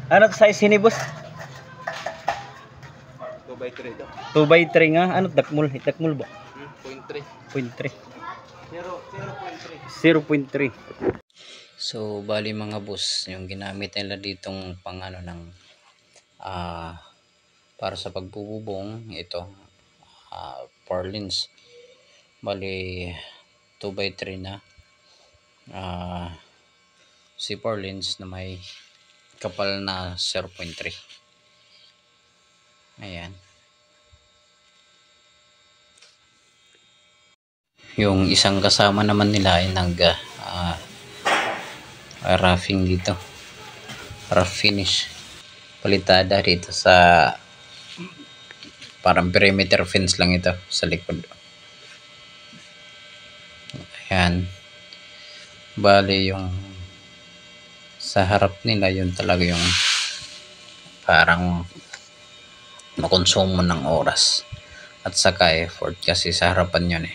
Ano to size ni boss? 2x3 ito. 2x3 nga. Ano dakmul? Dakmul ba? 0.3. 0.3. 0.3. 0.3. So bali mga boss, yung ginamit nila ditong pang ano ng para sa pagbububong ito purlins. Bali 2x3 na si purlins na may kapal na 0.3. Ayan. Yung isang kasama naman nila ay nag roughing dito, rough finish, palitada dito sa parang perimeter fence lang ito sa likod. Ayan, bali yung sa harap nila yun talaga yung parang makonsumo ng oras at saka effort kasi sa harapan yun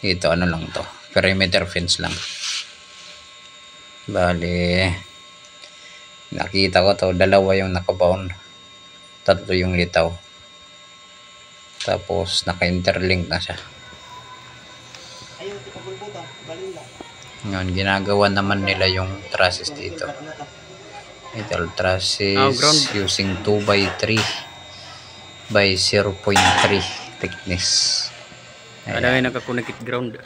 dito ano lang to, perimeter fence lang. Bali nakita ko to, dalawa yung nakabound, tatlo yung litaw, tapos naka-interlink na siya. Ngayon ginagawa naman nila yung trusses dito. Ito trusses using 2x3 by 0.3 thickness. Ada yang naka-connected ground.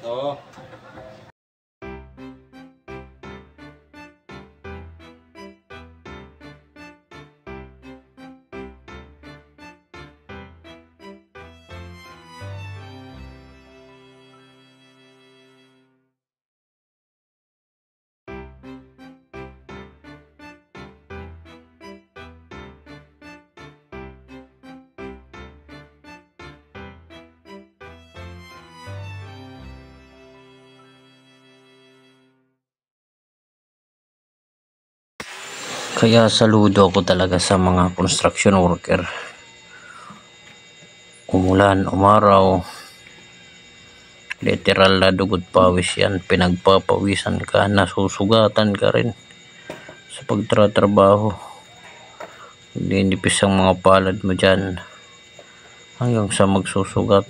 Oh. Kaya saludo ako talaga sa mga construction worker. Umulan, umaraw, literal na dugot pawis yan. Pinagpapawisan ka, nasusugatan ka rin sa pagtratrabaho. Hindi nipis ang mga palad mo dyan hanggang sa magsusugat.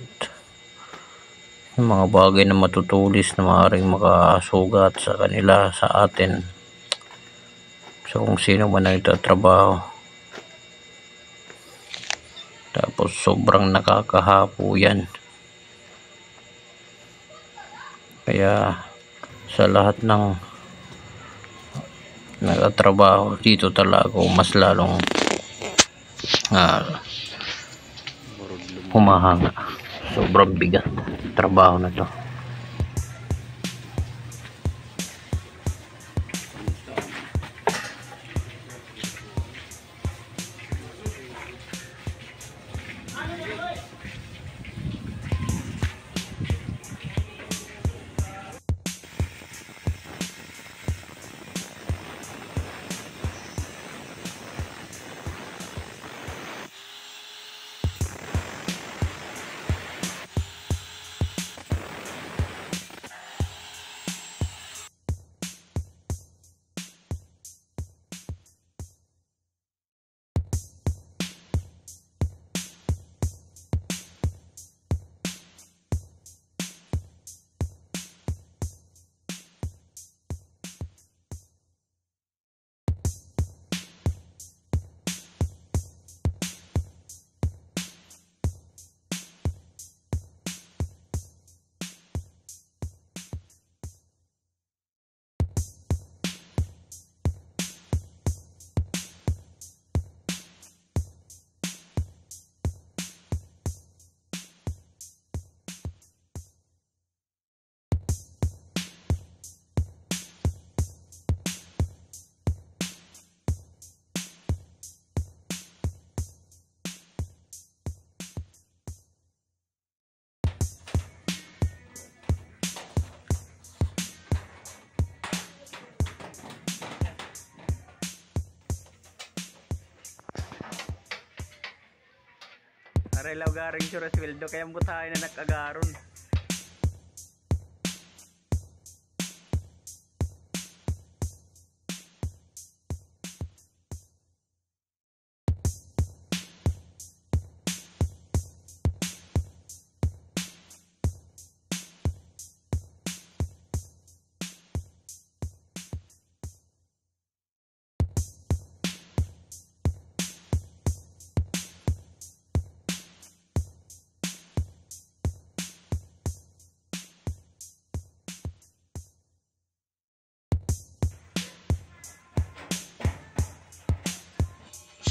Yung mga bagay na matutulis na maaaring makasugat sa kanila, sa atin. So kung sino man ang itatrabaho, tapos sobrang nakakahapo yan. Kaya sa lahat ng nagtatrabaho dito talaga mas lalong humahanga. Sobrang bigat trabaho na to. Arelaw garing sura sweldo kaya butahay na nakagaron.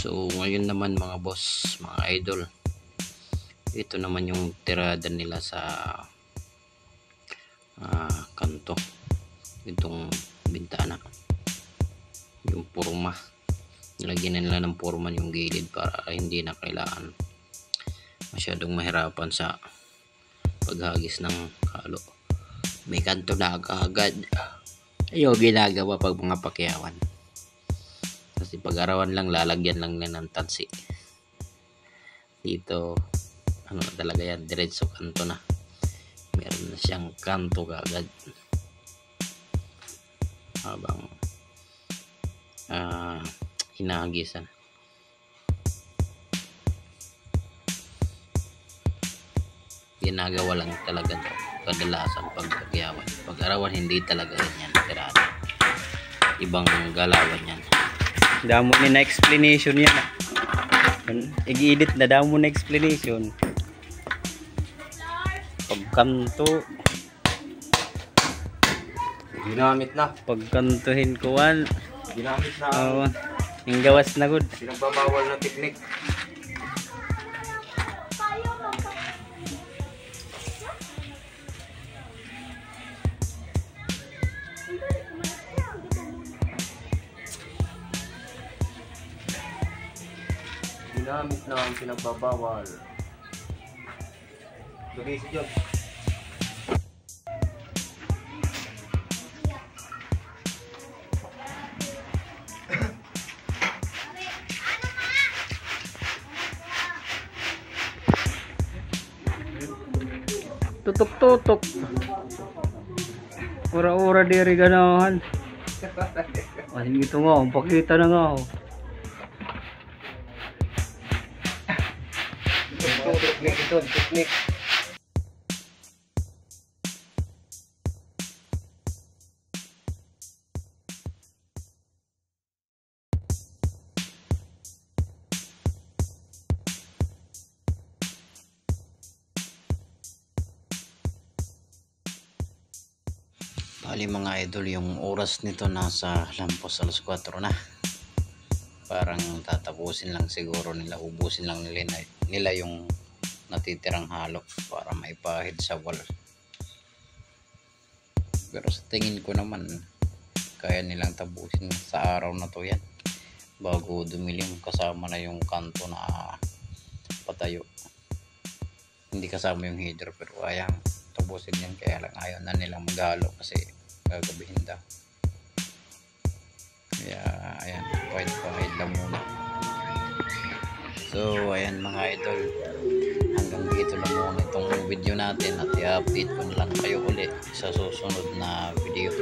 So ngayon naman mga boss, mga idol, ito naman yung tirada nila sa kanto, itong bintana, yung purma. Nilagyan nila ng purma yung gilid para hindi na kailangan masyadong mahirapan sa paghagis ng halo. May kanto na agad. Ayaw ginagawa pag mga pakyawan. Kasi pag-arawan lang, lalagyan lang nila ng tansi. Dito, ano na talaga yan, diretso kanto na. Meron na siyang kanto agad. Habang hinahagisan. Ginagawa lang talaga to kadalasan pag pakyawan. Pag-arawan hindi talaga yan tirada. Ibang galawan yan. Damo ni na explanation yan. I-edit na damo na explanation. Pagkanto. Ginamit na. Pagkantuhin kuwan. Ginamit na. Oo. Yung gawas na good. Pinagbabawal na teknik. Ginamit na ang pinagbabawal. Lagay si John. Tutok-tutok. Ura-ura diri ganahan. Ay, ito nga, pakita na nga ako. Teknik ito, teknik. Bali mga idol, yung oras nito nasa lampos alas 4 na. Parang tatapusin lang siguro nila, ubusin lang nila yung natitirang halo para maipahid sa wall. Pero sa tingin ko naman kaya nilang tapusin sa araw na to yan bago dumilim, kasama na yung kanto na patayo. Hindi kasama yung header, pero kayang tapusin yan. Kaya lang ayaw na nilang maghalo kasi gagabihin daw. Kaya ayan, pahid lang muna. So ayan mga idol, hanggang dito lang muna itong video natin at i-update ko na lang kayo ulit sa susunod na video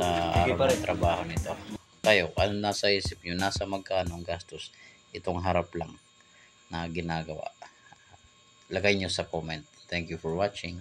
sa araw ng trabaho nito. Tayo, ano nasa isip nyo, nasa magkano ang gastos itong harap lang na ginagawa? Lagay nyo sa comment. Thank you for watching.